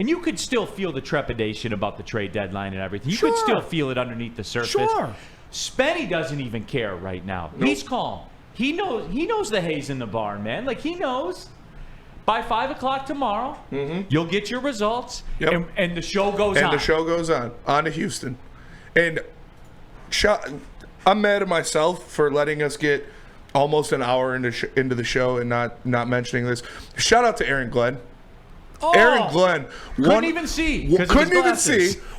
And you could still feel the trepidation about the trade deadline and everything. You could still feel it underneath the surface. Sure. Spenny doesn't even care right now. Nope. He's calm. He knows the hay's in the barn, man. Like, he knows. By 5 o'clock tomorrow, you'll get your results, and the show goes on. And the show goes on to Houston. And I'm mad at myself for letting us get almost an hour into the show and not mentioning this. Shout out to Aaron Glenn. Oh, Aaron Glenn. Couldn't even see.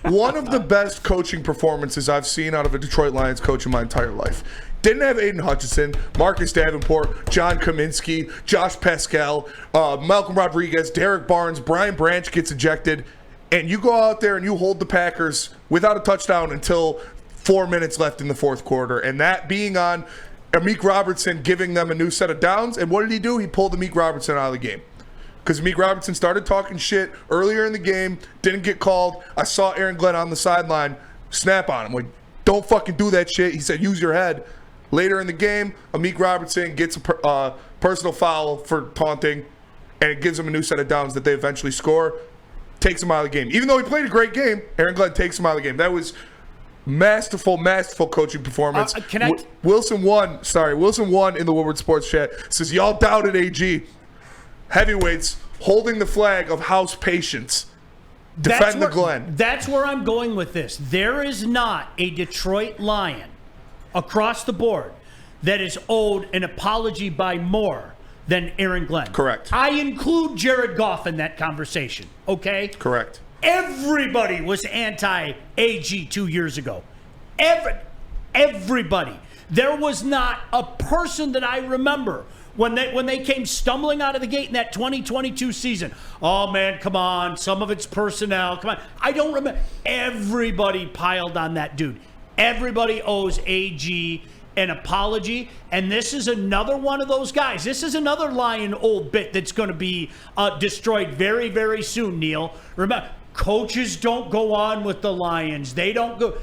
One of the best coaching performances I've seen out of a Detroit Lions coach in my entire life. Didn't have Aiden Hutchinson, Marcus Davenport, John Kaminsky, Josh Pascal, Malcolm Rodriguez, Derek Barnes, Brian Branch gets ejected, and you go out there and you hold the Packers without a touchdown until 4 minutes left in the fourth quarter, and that being on Amik Robertson giving them a new set of downs. And what did he do? He pulled Amik Robertson out of the game. Because Amik Robertson started talking shit earlier in the game, didn't get called. I saw Aaron Glenn on the sideline snap on him. Like, don't fucking do that shit. He said, use your head. Later in the game, Amik Robertson gets a personal foul for taunting, and it gives him a new set of downs that they eventually score. Takes him out of the game. Even though he played a great game, Aaron Glenn takes him out of the game. That was masterful coaching performance. Wilson won in the Woodward Sports Chat. Says, y'all doubted AG. Heavyweights holding the flag of house patience. Defend the Glenn. That's where I'm going with this. There is not a Detroit Lion across the board that is owed an apology by more than Aaron Glenn. Correct. I include Jared Goff in that conversation, okay? Correct. Everybody was anti-AG 2 years ago. Everybody. There was not a person that I remember when they came stumbling out of the gate in that 2022 season. Oh, man, come on. Some of it's personnel. Come on. I don't remember. Everybody piled on that dude. Everybody owes AG an apology, and this is another one of those guys. This is another Lion old bit that's going to be destroyed very, very soon, Neal. Remember, coaches don't go on with the Lions. They don't go.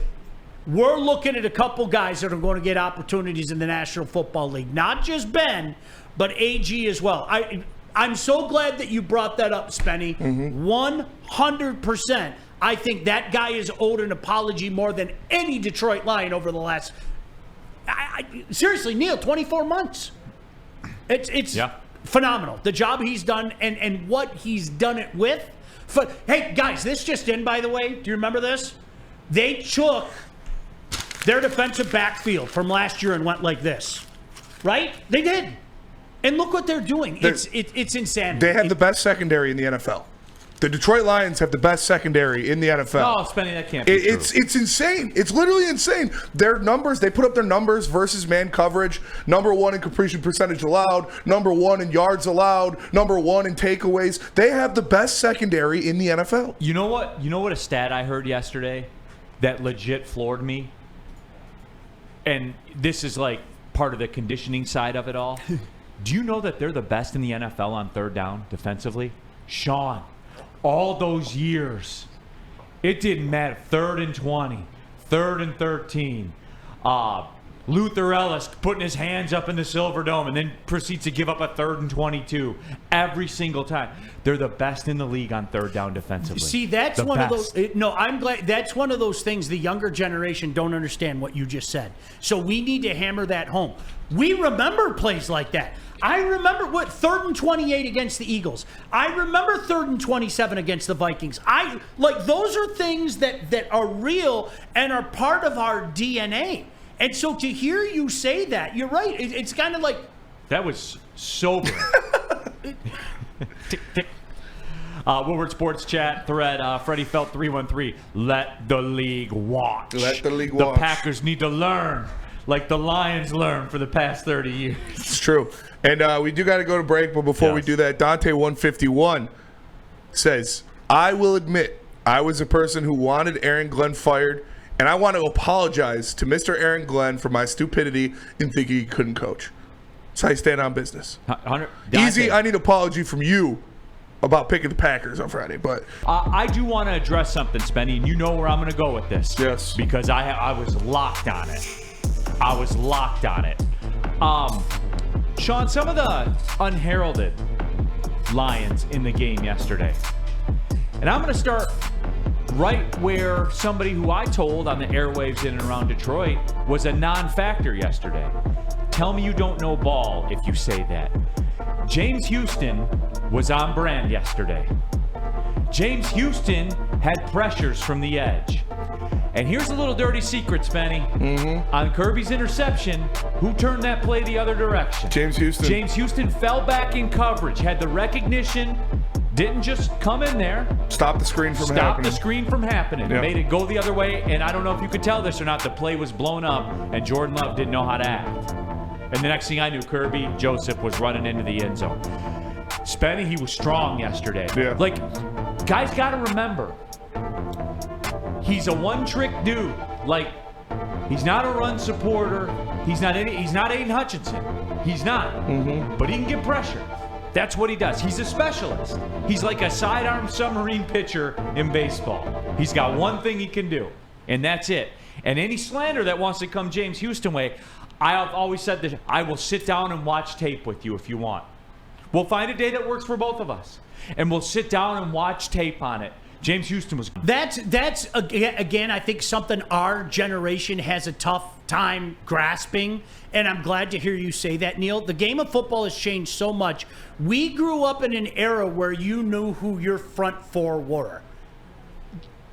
We're looking at a couple guys that are going to get opportunities in the National Football League. Not just Ben, but AG as well. I'm so glad that you brought that up, Spenny. 100%. I think that guy is owed an apology more than any Detroit Lion over the last, seriously, Neal, 24 months. It's phenomenal. The job he's done and what he's done it with. Hey, guys, this just in, by the way. Do you remember this? They took their defensive backfield from last year and went like this, right? They did. And look what they're doing. It's insanity. They have the best secondary in the NFL. The Detroit Lions have the best secondary in the NFL. Oh, Spenny, that can't be true. It's insane. It's literally insane. Their numbers, they put up their numbers versus man coverage. Number one in completion percentage allowed. Number one in yards allowed. Number one in takeaways. They have the best secondary in the NFL. You know what? You know what a stat I heard yesterday that legit floored me? And this is like part of the conditioning side of it all. Do you know that they're the best in the NFL on third down defensively? Sean, all those years, it didn't matter. 3rd and 20, 3rd and 13. Luther Ellis putting his hands up in the Silver Dome and then proceeds to give up a 3rd and 22 every single time. They're the best in the league on third down defensively. See, that's one of those. No, I'm glad. That's one of those things the younger generation don't understand what you just said. So we need to hammer that home. We remember plays like that. I remember 3rd and 28 against the Eagles. I remember 3rd and 27 against the Vikings. Those are things that are real and are part of our DNA. And so to hear you say that, you're right. It's kind of like... That was sobering. Tick, tick. Woodward Sports Chat thread, Freddie Felt 313. Let the league watch. Let the league watch. The Packers need to learn like the Lions learned for the past 30 years. It's true. And we do got to go to break, but before we do that, Dante151 says, I will admit I was a person who wanted Aaron Glenn fired, and I want to apologize to Mr. Aaron Glenn for my stupidity in thinking he couldn't coach. That's how you stand on business. Easy, I need an apology from you about picking the Packers on Friday. But I do want to address something, Spenny, and you know where I'm going to go with this. Yes. Because I was locked on it. Sean, some of the unheralded Lions in the game yesterday. And I'm going to start right where somebody who I told on the airwaves in and around Detroit was a non-factor yesterday. Tell me you don't know ball if you say that. James Houston was on brand yesterday. James Houston had pressures from the edge. And here's a little dirty secret, Spenny. On Kirby's interception, who turned that play the other direction? James Houston. James Houston fell back in coverage, had the recognition, didn't just come in there. Stop the screen from happening. Stop the screen from happening. Yeah. Made it go the other way, and I don't know if you could tell this or not, the play was blown up, and Jordan Love didn't know how to act. And the next thing I knew, Kirby Joseph was running into the end zone. Spenny, he was strong yesterday. Yeah. Like, guys got to remember, he's a one-trick dude. Like, he's not a run supporter. He's not Aiden Hutchinson. He's not. But he can get pressure. That's what he does. He's a specialist. He's like a sidearm submarine pitcher in baseball. He's got one thing he can do, and that's it. And any slander that wants to come James Houston way, I have always said that I will sit down and watch tape with you if you want. We'll find a day that works for both of us, and we'll sit down and watch tape on it. James Houston was. That's again, I think something our generation has a tough time grasping, and I'm glad to hear you say that, Neal. The game of football has changed so much. We grew up in an era where you knew who your front four were.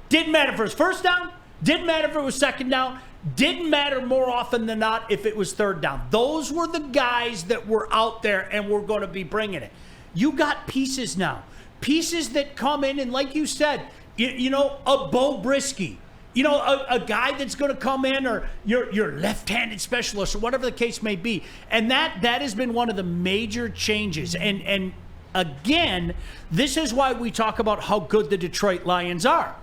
Didn't matter if it was first down, didn't matter if it was second down, didn't matter more often than not if it was third down. Those were the guys that were out there and were going to be bringing it. You got pieces now. Pieces that come in, and like you said, you know, a Bo Brisky, you know, a guy that's going to come in, or your left-handed specialist, or whatever the case may be. And that has been one of the major changes. And again, this is why we talk about how good the Detroit Lions are.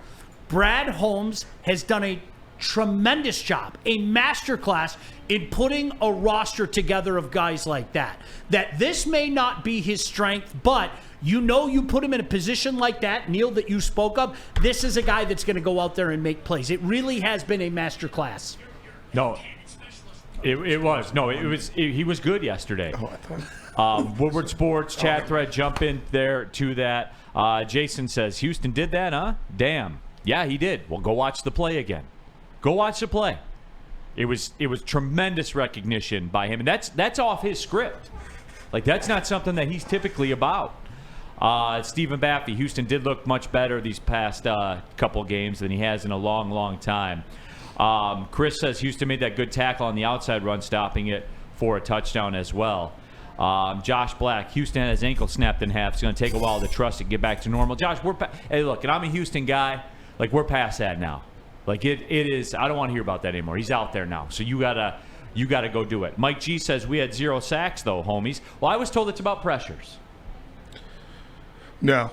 Brad Holmes has done a tremendous job, a masterclass in putting a roster together of guys like that. That this may not be his strength, but you know, you put him in a position like that, Neal, that you spoke of, this is a guy that's going to go out there and make plays. It really has been a masterclass. No, it was. No, it was. He was good yesterday. Oh, I thought. Woodward Sports chat thread, jump in there to that. Jason says, Houston did that, huh? Damn. Yeah, he did. Well, go watch the play again. Go watch the play. It was tremendous recognition by him, and that's off his script. Like, that's not something that he's typically about. Stephen Baffey, Houston did look much better these past couple games than he has in a long, long time. Chris says Houston made that good tackle on the outside run, stopping it for a touchdown as well. Josh Black, Houston had his ankle snapped in half. It's going to take a while to trust it, get back to normal. Josh, hey, look, and I'm a Houston guy. Like, we're past that now. Like, it is. I don't want to hear about that anymore. He's out there now, so you gotta go do it. Mike G says we had 0 sacks though, homies. Well, I was told it's about pressures. No.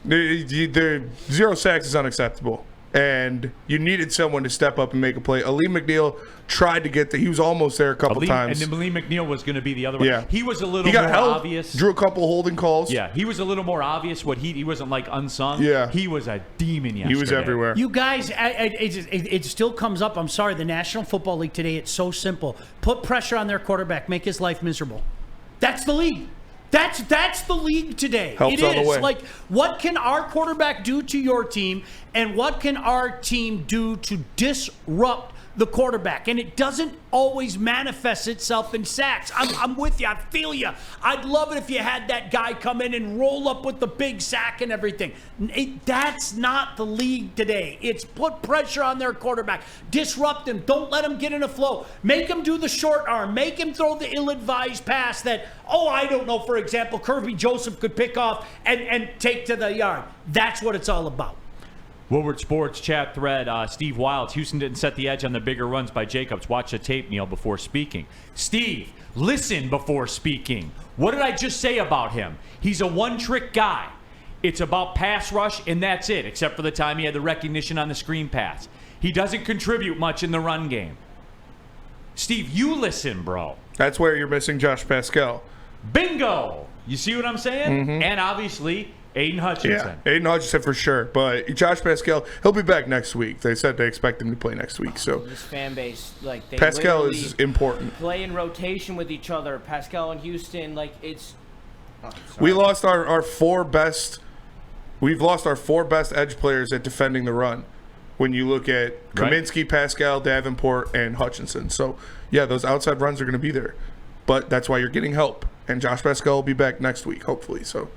The 0 sacks is unacceptable. And you needed someone to step up and make a play. Ali McNeil tried to get he was almost there a couple times. And then Ali McNeil was going to be the other one. Yeah. He was a little got more held, obvious. Drew a couple holding calls. Yeah, he was a little more obvious. He wasn't like unsung. Yeah. He was a demon yesterday. He was everywhere. You guys, it still comes up. I'm sorry, the National Football League today, it's so simple. Put pressure on their quarterback, make his life miserable. That's the league. That's the league today. Helps on the way. Like, what can our quarterback do to your team, and what can our team do to disrupt the quarterback? And it doesn't always manifest itself in sacks. I'm with you. I feel you. I'd love it if you had that guy come in and roll up with the big sack and everything. That's not the league today. It's put pressure on their quarterback. Disrupt him. Don't let him get in a flow. Make him do the short arm. Make him throw the ill-advised pass that, I don't know, for example, Kirby Joseph could pick off and take to the yard. That's what it's all about. Woodward Sports chat thread, Steve Wilds, Houston didn't set the edge on the bigger runs by Jacobs. Watch the tape, Neal, before speaking. Steve, listen before speaking. What did I just say about him? He's a one-trick guy. It's about pass rush, and that's it, except for the time he had the recognition on the screen pass. He doesn't contribute much in the run game. Steve, you listen, bro. That's where you're missing Josh Pascal. Bingo! You see what I'm saying? Mm-hmm. And obviously, Aiden Hutchinson. Yeah, Aiden Hutchinson for sure. But Josh Pascal, he'll be back next week. They said they expect him to play next week. So this fan base, like, they Pascal literally is important. play in rotation with each other. Pascal and Houston, like, it's. We lost our 4 best We've lost our 4 best edge players at defending the run. When you look at Kaminsky, Pascal, Davenport, and Hutchinson. So, yeah, those outside runs are going to be there. But that's why you're getting help. And Josh Pascal will be back next week, hopefully. So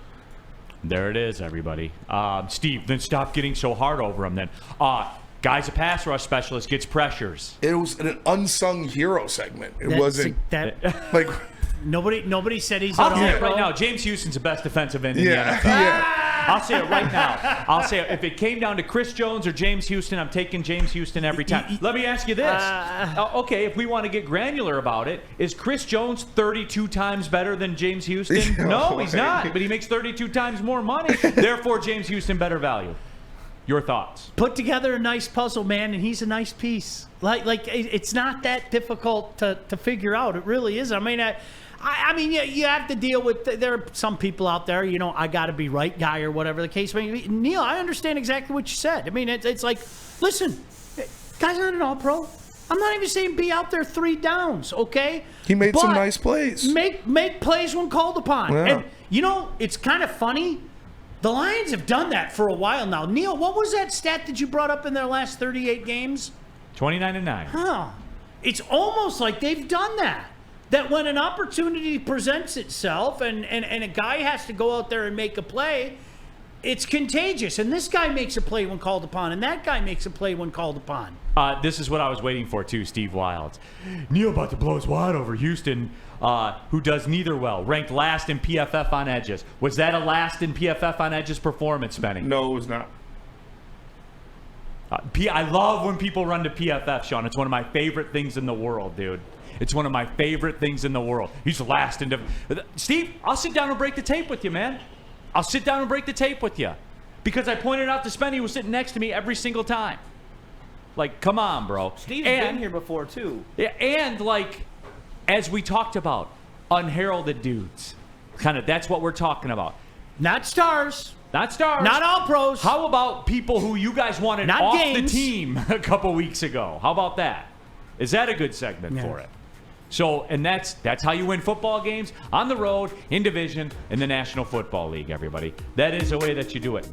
there it is, everybody. Steve, then stop getting so hard over him then. Guy's a pass rush specialist, gets pressures. it was an unsung hero segment. It wasn't like Nobody said he's I'll an say it all-pro. right now. James Houston's the best defensive end in the yeah, NFL. yeah. I'll say it right now. I'll say it. If it came down to Chris Jones or James Houston, I'm taking James Houston every time. Let me ask you this. Okay, if we want to get granular about it, is Chris Jones 32 times better than James Houston? No, he's not. But he makes 32 times more money. Therefore, James Houston better value. Your thoughts? Put together a nice puzzle, man, and he's a nice piece. Like it's not that difficult to figure out. It really is. I mean, you have to deal with. There are some people out there, I got to be right guy or whatever the case may be. Neal, I understand exactly what you said. I mean, it's like, listen, guy's not an all-pro. I'm not even saying be out there 3 downs, okay? He made some But nice plays. Make plays when called upon. Yeah. And, it's kind of funny. The Lions have done that for a while now. Neal, what was that stat that you brought up in their last 38 games? 29-9. Huh. It's almost like they've done that. That when an opportunity presents itself and a guy has to go out there and make a play, it's contagious. And this guy makes a play when called upon, and that guy makes a play when called upon. This is what I was waiting for, too, Steve Wilds. Neal about to blow his wad over Houston, who does neither well. Ranked last in PFF on edges. Was that a last in PFF on edges performance, Benny? No, it was not. I love when people run to PFF, Sean. It's one of my favorite things in the world, dude. It's one of my favorite things in the world. He's last in Steve, I'll sit down and break the tape with you, man. I'll sit down and break the tape with you. Because I pointed out to Spenny, who was sitting next to me every single time. Like, come on, bro. Steve's been here before, too. Yeah, and, like, as we talked about, unheralded dudes. That's what we're talking about. Not stars. Not stars. Not all pros. How about people who you guys wanted Not off games. the team a couple weeks ago? How about that? Is that a good segment for it? So, and that's how you win football games on the road, in division, in the National Football League, everybody. That is the way that you do it.